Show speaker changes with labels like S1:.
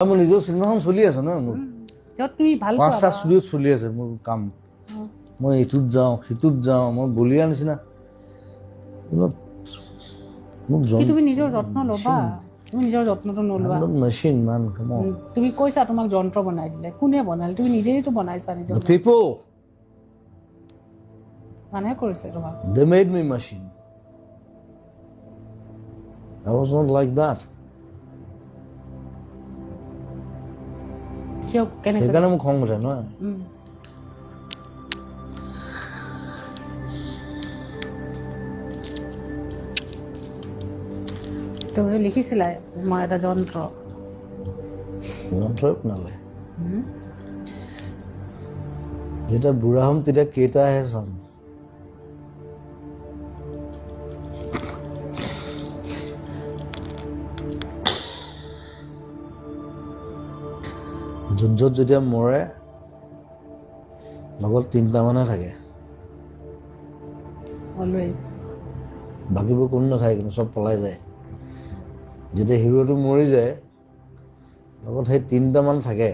S1: মোৰ নিজৰ চিনেমাখন চলি আছে ন মোৰ
S2: তুমি ভাল
S1: পাঁচটা ষ্টুডিঅ'ত চলি আছে মোৰ কাম মই এইটোত যাওঁ সিটোত যাওঁ মই বলিয়া নিচিনা
S2: তুমি নিজৰ যত্ন ল'বা তুমি নিজৰ যত্নটো নলোৱা
S1: মেচিন মান
S2: তুমি কৈছা তোমাক যন্ত্ৰ বনাই দিলে কোনে বনালে তুমি নিজেইতো বনাইছা নিজৰ
S1: people
S2: মানুহে কৰিছে তোমাক
S1: they made me machine I was not like that
S2: কিয় কেনেকৈ
S1: সেইকাৰণে মোক খং উঠে নহয়
S2: তুমি লিখিছিলা মই এটা যন্ত্ৰই
S1: বনালে যেতিয়া বুঢ়া হ'ম তেতিয়া কেইটাহে চাম য'ত যেতিয়া মৰে লগত 3টা মানুহে থাকে
S2: অলৱেজ
S1: বাকীবোৰ কোনো নাথাকে কিন্তু চব পলাই যায় যেতিয়া হিৰোটো মৰি যায় লগত সেই 3টা মান থাকে